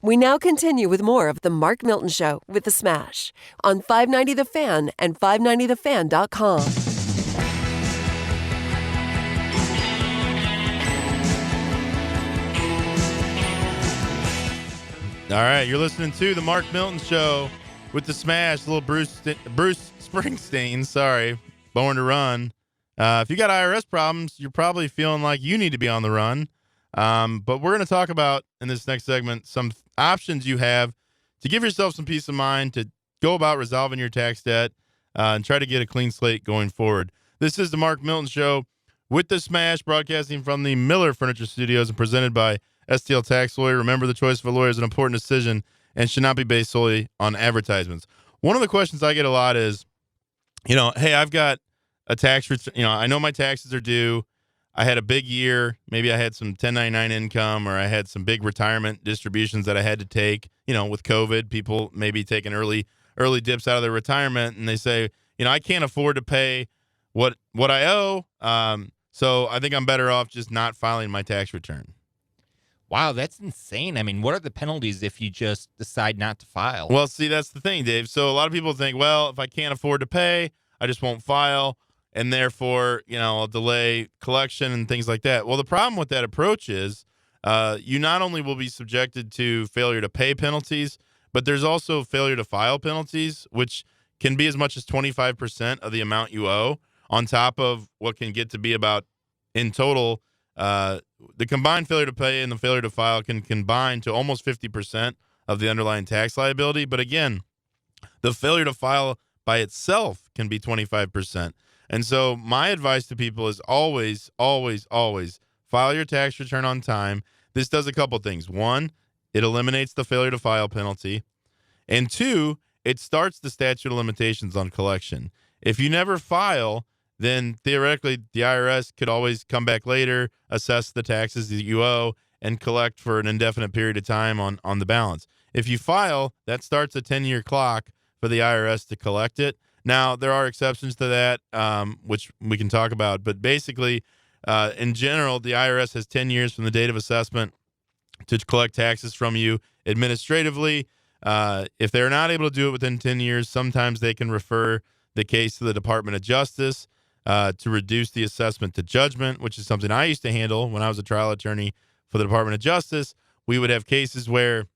We now continue with more of the Mark Milton Show with The Smash on 590 The Fan and 590thefan.com. All right, you're listening to the Mark Milton Show with The Smash, little Bruce Springsteen, Born to Run. If you got IRS problems, you're probably feeling like you need to be on the run. But we're going to talk about, in this next segment, some options you have to give yourself some peace of mind to go about resolving your tax debt and try to get a clean slate going forward. This is the Mark Milton Show with The Smash, broadcasting from the Miller Furniture Studios and presented by STLTaxLawyer. Remember, the choice of a lawyer is an important decision and should not be based solely on advertisements. One of the questions I get a lot is, hey, I've got a tax return. I know my taxes are due. I had a big year. Maybe I had some 1099 income, or I had some big retirement distributions that I had to take. With COVID, people maybe taking early dips out of their retirement, and they say, I can't afford to pay what I owe. So I think I'm better off just not filing my tax return. Wow, that's insane. I mean, what are the penalties if you just decide not to file? Well, see, that's the thing, Dave. So a lot of people think, well, if I can't afford to pay, I just won't file, and therefore, I'll delay collection and things like that. Well, the problem with that approach is you not only will be subjected to failure to pay penalties, but there's also failure to file penalties, which can be as much as 25% of the amount you owe, on top of what can get to be about, in total, the combined failure to pay and the failure to file can combine to almost 50% of the underlying tax liability. But again, the failure to file by itself can be 25%. And so my advice to people is always, always, always file your tax return on time. This does a couple things. One, it eliminates the failure to file penalty. And two, it starts the statute of limitations on collection. If you never file, then theoretically the IRS could always come back later, assess the taxes that you owe, and collect for an indefinite period of time on the balance. If you file, that starts a 10-year clock for the IRS to collect it. Now, there are exceptions to that, which we can talk about. But basically, in general, the IRS has 10 years from the date of assessment to collect taxes from you administratively. If they're not able to do it within 10 years, sometimes they can refer the case to the Department of Justice to reduce the assessment to judgment, which is something I used to handle when I was a trial attorney for the Department of Justice. We would have cases where,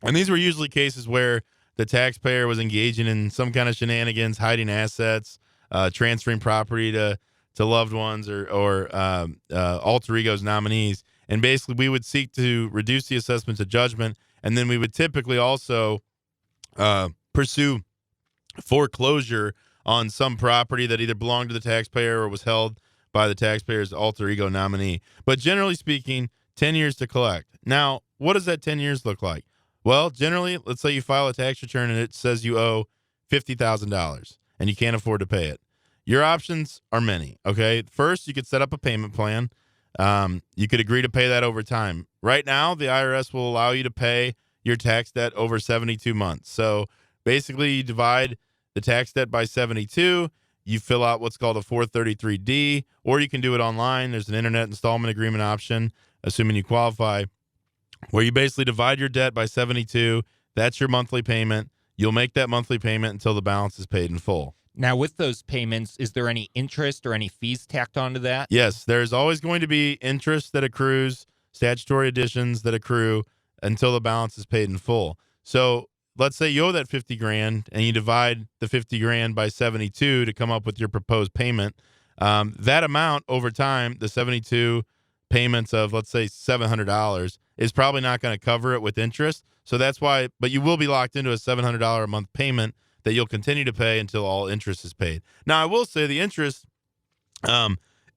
and these were usually cases where the taxpayer was engaging in some kind of shenanigans, hiding assets, transferring property to loved ones or alter egos nominees. And basically, we would seek to reduce the assessment to judgment, and then we would typically also pursue foreclosure on some property that either belonged to the taxpayer or was held by the taxpayer's alter ego nominee. But generally speaking, 10 years to collect. Now, what does that 10 years look like? Well, generally, let's say you file a tax return and it says you owe $50,000 and you can't afford to pay it. Your options are many, okay? First, you could set up a payment plan. You could agree to pay that over time. Right now, the IRS will allow you to pay your tax debt over 72 months. So basically, you divide the tax debt by 72. You fill out what's called a 433D, or you can do it online. There's an internet installment agreement option, assuming you qualify, where you basically divide your debt by 72. That's your monthly payment. You'll make that monthly payment until the balance is paid in full. Now, with those payments, is there any interest or any fees tacked onto that? Yes, there's always going to be interest that accrues, statutory additions that accrue until the balance is paid in full. So let's say you owe that $50,000 and you divide the $50,000 by 72 to come up with your proposed payment. That amount over time, the 72 payments of, let's say, $700, is probably not going to cover it with interest. So that's why, but you will be locked into a $700 a month payment that you'll continue to pay until all interest is paid. Now, I will say the interest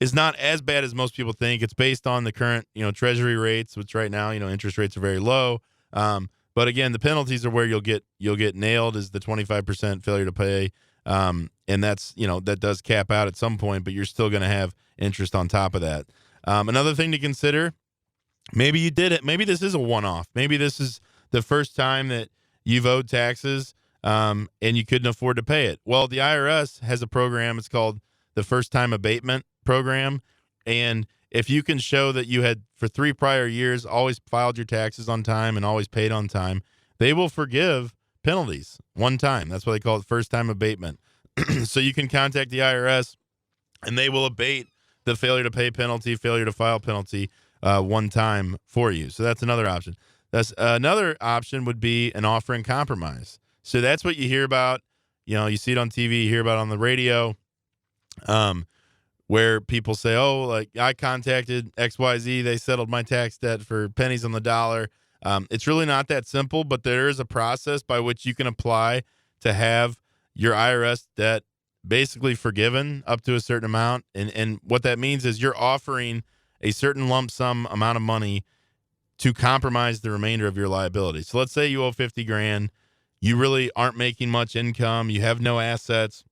is not as bad as most people think. It's based on the current, Treasury rates, which right now, interest rates are very low. But again, the penalties are where you'll get nailed, is the 25% failure to pay. And that's, that does cap out at some point, but you're still going to have interest on top of that. Another thing to consider, maybe you did it. Maybe this is a one-off. Maybe this is the first time that you've owed taxes and you couldn't afford to pay it. Well, the IRS has a program. It's called the First Time Abatement Program, and if you can show that you had for 3 prior years always filed your taxes on time and always paid on time, they will forgive penalties one time. That's why they call it first-time abatement. So you can contact the IRS, and they will abate the failure to pay penalty, failure to file penalty one time for you. So that's another option. That's another option would be an offer in compromise. So that's what you hear about. You see it on TV, you hear about it on the radio, where people say, oh, like I contacted XYZ, they settled my tax debt for pennies on the dollar. It's really not that simple, but there is a process by which you can apply to have your IRS debt basically forgiven up to a certain amount. And what that means is you're offering a certain lump sum amount of money to compromise the remainder of your liability. So let's say you owe 50 grand. You really aren't making much income. You have no assets.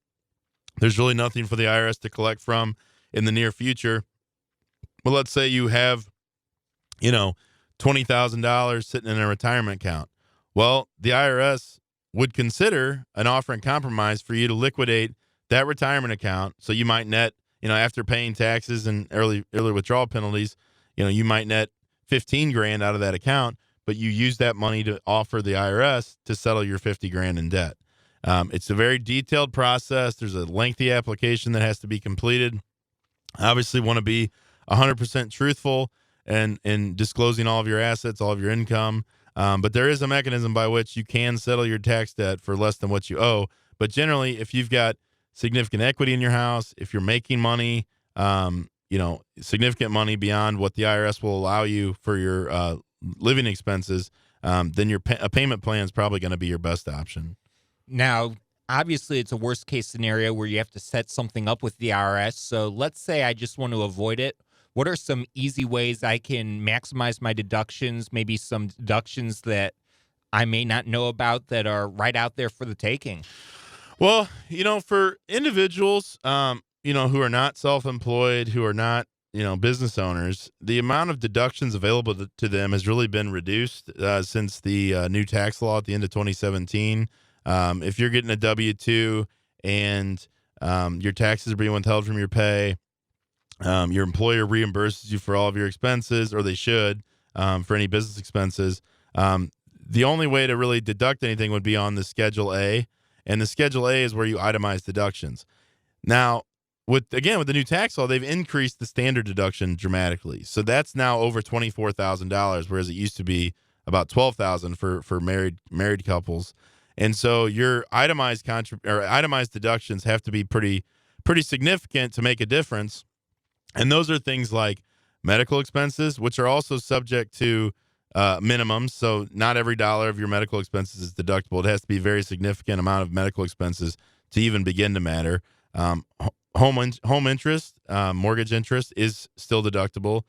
There's really nothing for the IRS to collect from in the near future. But let's say you have, $20,000 sitting in a retirement account. Well, the IRS would consider an offer in compromise for you to liquidate that retirement account. So you might net, after paying taxes and early withdrawal penalties, you might net 15 grand out of that account, but you use that money to offer the IRS to settle your 50 grand in debt. It's a very detailed process. There's a lengthy application that has to be completed. Obviously want to be 100% truthful and disclosing all of your assets, all of your income. But there is a mechanism by which you can settle your tax debt for less than what you owe. But generally, if you've got significant equity in your house, if you're making money, significant money beyond what the IRS will allow you for your living expenses, then a payment plan is probably going to be your best option. Now, obviously, it's a worst-case scenario where you have to set something up with the IRS. So let's say I just want to avoid it. What are some easy ways I can maximize my deductions, maybe some deductions that I may not know about that are right out there for the taking? Well, for individuals, who are not self-employed, who are not, business owners, the amount of deductions available to them has really been reduced since the new tax law at the end of 2017. If you're getting a W-2 and your taxes are being withheld from your pay, your employer reimburses you for all of your expenses, or they should, for any business expenses. The only way to really deduct anything would be on the Schedule A, and the Schedule A is where you itemize deductions. Now, with the new tax law, they've increased the standard deduction dramatically. So that's now over $24,000, whereas it used to be about $12,000 for married couples. And so your itemized deductions have to be pretty significant to make a difference. And those are things like medical expenses, which are also subject to minimums. So not every dollar of your medical expenses is deductible. It has to be a very significant amount of medical expenses to even begin to matter. Home interest, mortgage interest is still deductible.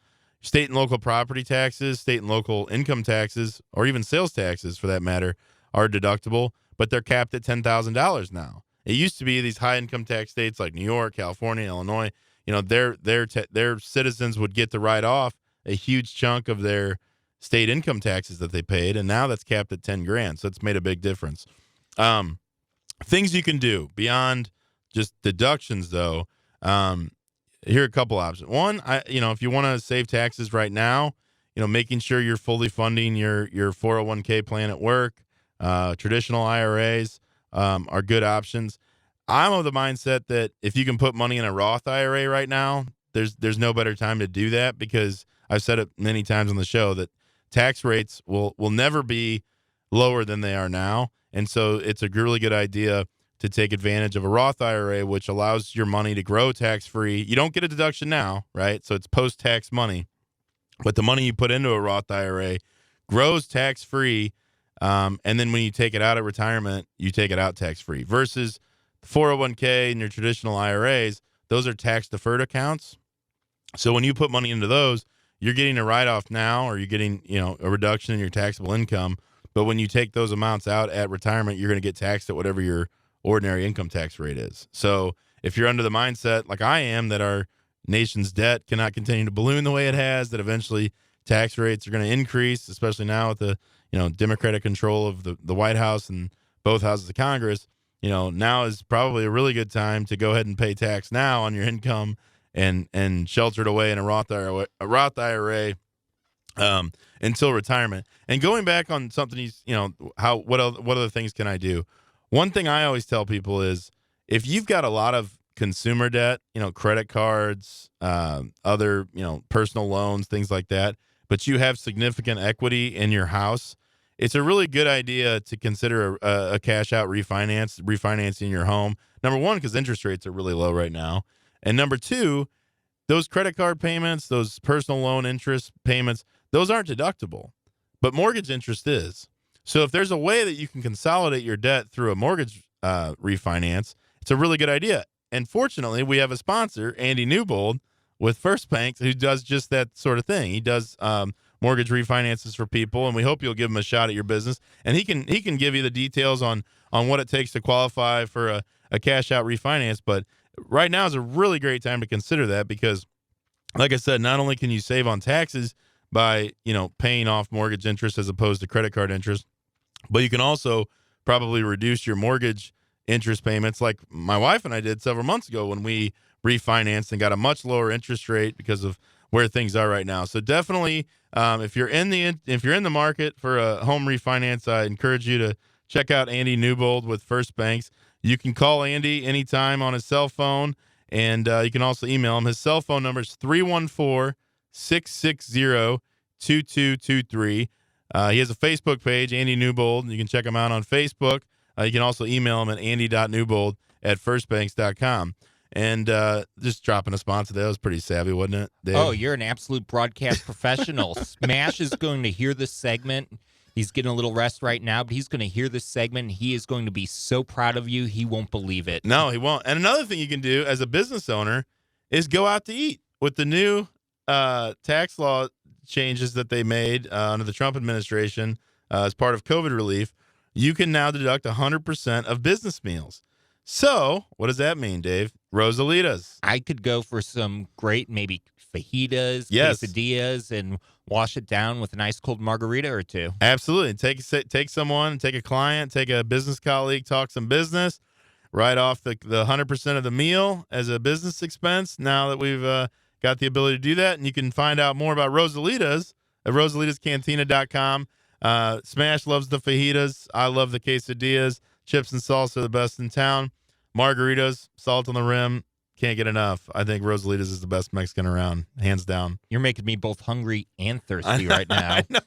State and local property taxes, state and local income taxes, or even sales taxes for that matter, are deductible, but they're capped at $10,000 now. It used to be these high income tax states like New York, California, Illinois, their citizens would get to write off a huge chunk of their state income taxes that they paid, and now that's capped at 10 grand. So it's made a big difference. Things you can do beyond just deductions, though. Here are a couple options. One, if you want to save taxes right now, making sure you're fully funding your 401k plan at work, traditional IRAs are good options. I'm of the mindset that if you can put money in a Roth IRA right now, there's no better time to do that, because I've said it many times on the show that tax rates will never be lower than they are now. And so it's a really good idea to take advantage of a Roth IRA, which allows your money to grow tax-free. You don't get a deduction now, right? So it's post-tax money. But the money you put into a Roth IRA grows tax-free, and then when you take it out at retirement, you take it out tax-free. Versus 401k and your traditional IRAs, those are tax-deferred accounts. So when you put money into those, you're getting a write-off now, or you're getting a reduction in your taxable income. But when you take those amounts out at retirement, you're going to get taxed at whatever your ordinary income tax rate is. So if you're under the mindset, like I am, that our nation's debt cannot continue to balloon the way it has, that eventually tax rates are going to increase, especially now with the Democratic control of the White House and both houses of Congress, now is probably a really good time to go ahead and pay tax now on your income and sheltered away in a Roth IRA until retirement. And going back on something what other things can I do? One thing I always tell people is if you've got a lot of consumer debt, credit cards, other, personal loans, things like that, but you have significant equity in your house, it's a really good idea to consider a cash out refinancing your home. Number one, because interest rates are really low right now. And number two, those credit card payments, those personal loan interest payments, those aren't deductible, but mortgage interest is. So if there's a way that you can consolidate your debt through a mortgage refinance, it's a really good idea. And fortunately, we have a sponsor, Andy Newbold, with First Bank, who does just that sort of thing. He does mortgage refinances for people, and we hope you'll give him a shot at your business. And he can give you the details on what it takes to qualify for a cash out refinance. But right now is a really great time to consider that because, like I said, not only can you save on taxes by paying off mortgage interest as opposed to credit card interest, but you can also probably reduce your mortgage interest payments like my wife and I did several months ago when we refinanced and got a much lower interest rate because of where things are right now. So definitely, if you're in the market for a home refinance, I encourage you to check out Andy Newbold with First Banks. You can call Andy anytime on his cell phone, and you can also email him. His cell phone number is 314-660-2223. He has a Facebook page, Andy Newbold. You can check him out on Facebook. You can also email him at andy.newbold@firstbanks.com. And just dropping a sponsor there was pretty savvy, wasn't it, Dave? Oh, you're an absolute broadcast professional. Smash is going to hear this segment. He's getting a little rest right now, but he's going to hear this segment. He is going to be so proud of you, he won't believe it. No, he won't. And another thing you can do as a business owner is go out to eat. With the new tax law changes that they made under the Trump administration as part of COVID relief, you can now deduct 100% of business meals. So what does that mean, Dave? Rosalitas. I could go for some great maybe fajitas, quesadillas, and wash it down with an ice cold margarita or two. Absolutely. Take someone, take a client, take a business colleague, talk some business, write off the 100% of the meal as a business expense now that we've got the ability to do that. And you can find out more about Rosalitas at rosalitascantina.com. Smash loves the fajitas. I love the quesadillas. Chips and salsa are the best in town. Margaritas, salt on the rim. Can't get enough. I think Rosalitas is the best Mexican around, hands down. You're making me both hungry and thirsty right now. I know.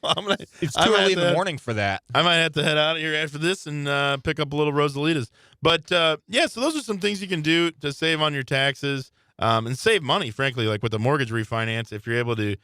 It's too early in the morning for that. I might have to head out of here after this and pick up a little Rosalitas. But, so those are some things you can do to save on your taxes and save money, frankly, like with the mortgage refinance. If you're able to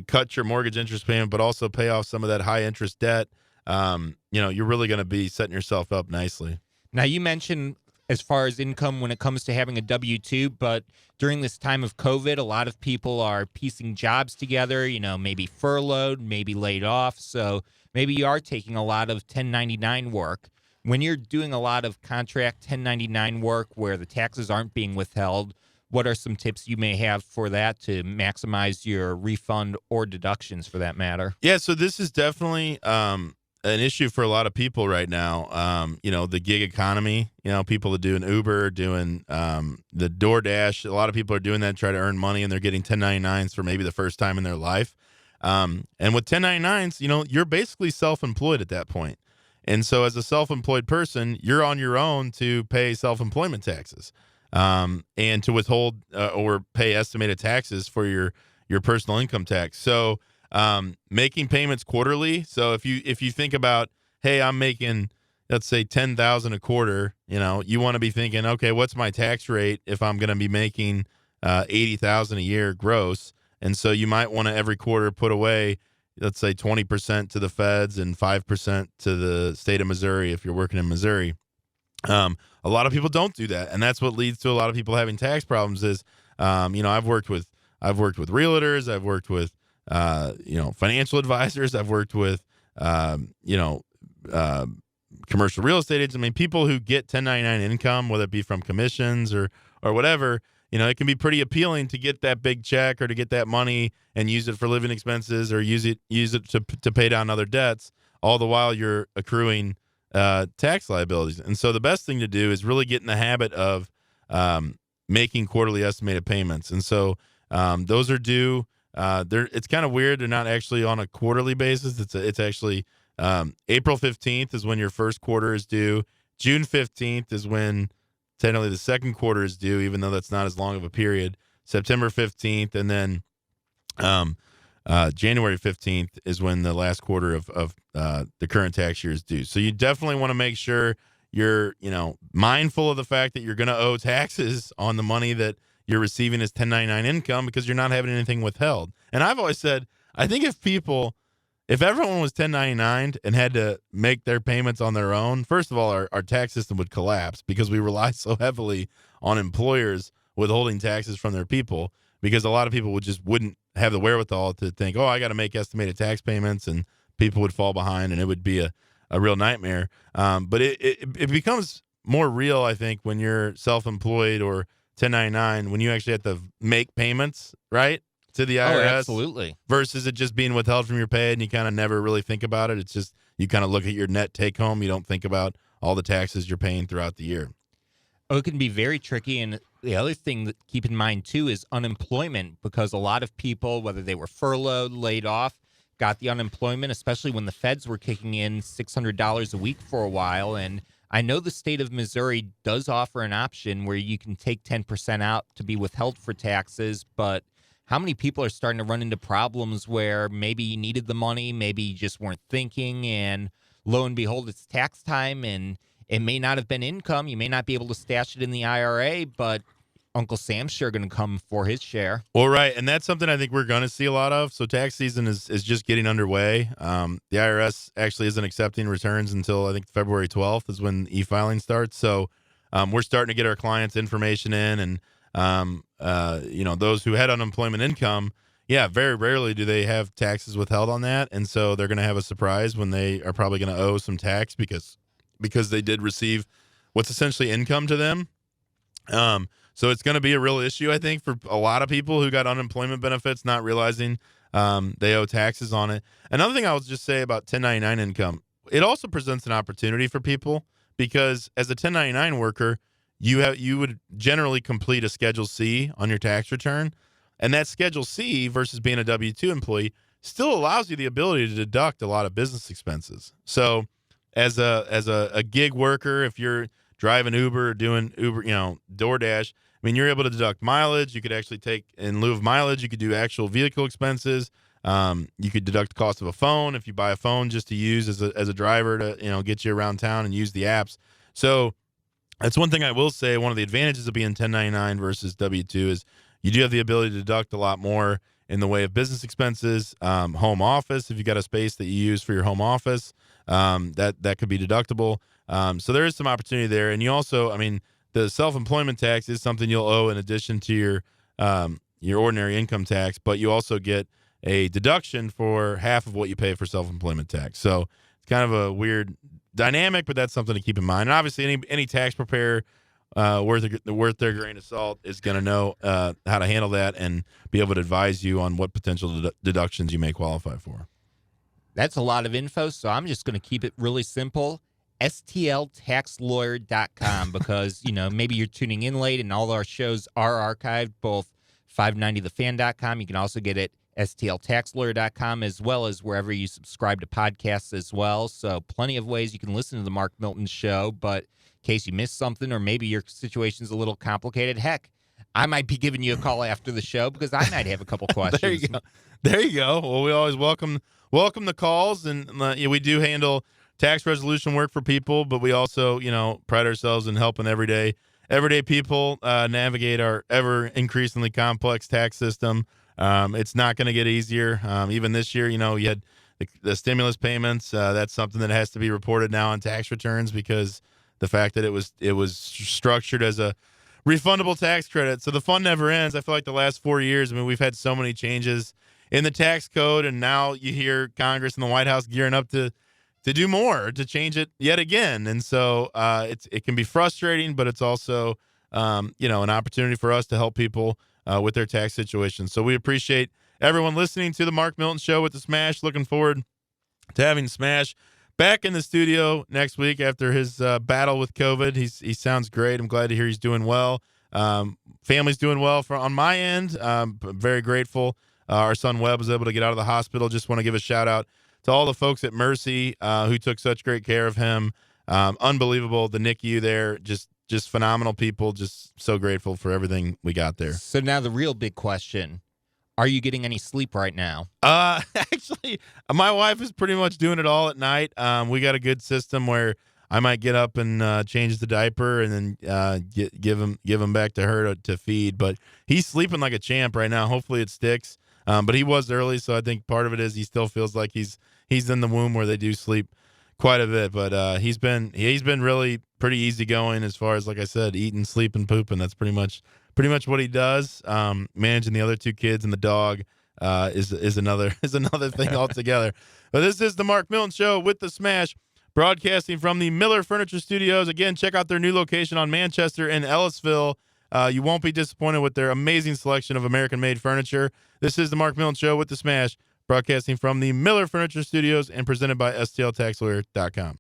cut your mortgage interest payment but also pay off some of that high-interest debt, you're really going to be setting yourself up nicely. Now, you mentioned as far as income when it comes to having a W-2, but during this time of COVID, a lot of people are piecing jobs together, maybe furloughed, maybe laid off. So maybe you are taking a lot of 1099 work. When you're doing a lot of contract 1099 work where the taxes aren't being withheld, what are some tips you may have for that to maximize your refund or deductions for that matter? Yeah, so this is definitely an issue for a lot of people right now. The gig economy, people that do an Uber, doing the DoorDash. A lot of people are doing that to try to earn money, and they're getting 1099s for maybe the first time in their life. And with 1099s, you're basically self-employed at that point. And so as a self-employed person, you're on your own to pay self-employment taxes and to withhold or pay estimated taxes for your personal income tax. So making payments quarterly. So if you think about, hey, I'm making, let's say $10,000 a quarter, you want to be thinking, okay, what's my tax rate if I'm going to be making $80,000 a year gross? And so you might want to every quarter put away, let's say 20% to the feds and 5% to the state of Missouri if you're working in Missouri. A lot of people don't do that, and that's what leads to a lot of people having tax problems. Is I've worked with realtors, I've worked with financial advisors. I've worked with, commercial real estate agents. I mean, people who get 1099 income, whether it be from commissions or whatever, it can be pretty appealing to get that big check or to get that money and use it for living expenses or use it to pay down other debts, all the while you're accruing tax liabilities. And so the best thing to do is really get in the habit of making quarterly estimated payments. And so those are due. It's kind of weird. They're not actually on a quarterly basis. It's actually April 15th is when your first quarter is due. June 15th is when technically the second quarter is due, even though that's not as long of a period. September 15th, and then January 15th is when the last quarter of the current tax year is due. So you definitely want to make sure you're, mindful of the fact that you're going to owe taxes on the money that you're receiving as 1099 income because you're not having anything withheld. And I've always said, I think if everyone was 1099 and had to make their payments on their own, first of all, our tax system would collapse because we rely so heavily on employers withholding taxes from their people, because a lot of people wouldn't have the wherewithal to think, oh, I got to make estimated tax payments, and people would fall behind, and it would be a real nightmare. But it becomes more real, I think, when you're self-employed or 1099, when you actually have to make payments, right, to the IRS. Oh, absolutely. Versus it just being withheld from your pay, and you kind of never really think about it. It's just you kind of look at your net take home. You don't think about all the taxes you're paying throughout the year. Oh, it can be very tricky. And the other thing that keep in mind, too, is unemployment, because a lot of people, whether they were furloughed, laid off, got the unemployment, especially when the feds were kicking in $600 a week for a while. And I know the state of Missouri does offer an option where you can take 10% out to be withheld for taxes. But how many people are starting to run into problems where maybe you needed the money, maybe you just weren't thinking, and lo and behold, it's tax time, and it may not have been income. You may not be able to stash it in the IRA, but Uncle Sam's sure going to come for his share. Well, right, and that's something I think we're going to see a lot of. So tax season is just getting underway. The IRS actually isn't accepting returns until I think February 12th is when e-filing starts. So we're starting to get our clients' information in, and those who had unemployment income, very rarely do they have taxes withheld on that, and so they're going to have a surprise when they are probably going to owe some tax because they did receive what's essentially income to them. So it's going to be a real issue, I think, for a lot of people who got unemployment benefits, not realizing they owe taxes on it. Another thing I would just say about 1099 income, it also presents an opportunity for people, because as a 1099 worker, you would generally complete a Schedule C on your tax return, and that Schedule C versus being a W-2 employee still allows you the ability to deduct a lot of business expenses. So as a gig worker, if you're driving Uber or doing Uber, DoorDash, I mean, you're able to deduct mileage. You could actually take, in lieu of mileage, you could do actual vehicle expenses. You could deduct the cost of a phone if you buy a phone just to use as a driver to, get you around town and use the apps. So that's one thing I will say. One of the advantages of being 1099 versus W-2 is you do have the ability to deduct a lot more in the way of business expenses, home office. If you got a space that you use for your home office, that could be deductible. So there is some opportunity there. And you also, the self-employment tax is something you'll owe in addition to your ordinary income tax, but you also get a deduction for half of what you pay for self-employment tax. So it's kind of a weird dynamic, but that's something to keep in mind. And obviously any tax preparer worth their grain of salt is going to know how to handle that and be able to advise you on what potential deductions you may qualify for. That's a lot of info, so I'm just going to keep it really simple. STLTaxLawyer.com, because, maybe you're tuning in late and all our shows are archived, both 590thefan.com. You can also get it STLTaxLawyer.com, as well as wherever you subscribe to podcasts as well. So plenty of ways you can listen to the Mark Milton Show, but in case you missed something or maybe your situation's a little complicated, heck, I might be giving you a call after the show because I might have a couple questions. There you go. Well, we always welcome the calls, and we do handle tax resolution work for people, but we also, pride ourselves in helping everyday people navigate our ever increasingly complex tax system. It's not going to get easier. Even this year, you had the stimulus payments. That's something that has to be reported now on tax returns because the fact that it was structured as a refundable tax credit. So the fun never ends. I feel like the last 4 years, we've had so many changes in the tax code, and now you hear Congress and the White House gearing up to do more, to change it yet again. And so it can be frustrating, but it's also, an opportunity for us to help people with their tax situation. So we appreciate everyone listening to the Mark Milton Show with the Smash. Looking forward to having Smash back in the studio next week after his battle with COVID. He sounds great. I'm glad to hear he's doing well. Family's doing well on my end. Very grateful. Our son Webb was able to get out of the hospital. Just want to give a shout out to all the folks at Mercy who took such great care of him. Unbelievable. The NICU there, just phenomenal people. Just so grateful for everything we got there. So now the real big question. Are you getting any sleep right now? Actually, my wife is pretty much doing it all at night. We got a good system where I might get up and change the diaper and then give him back to her to feed. But he's sleeping like a champ right now. Hopefully it sticks. But he was early, so I think part of it is he still feels like he's in the womb where they do sleep quite a bit. But he's been really pretty easygoing as far as, like I said, eating, sleeping, pooping. That's pretty much what he does. Managing the other two kids and the dog is another thing altogether. But this is the Mark Milton Show with the Smash, broadcasting from the Miller Furniture Studios. Again, check out their new location on Manchester and Ellisville. You won't be disappointed with their amazing selection of American-made furniture. This is the Mark Milton Show with the Smash, broadcasting from the Miller Furniture Studios and presented by STLTaxLawyer.com.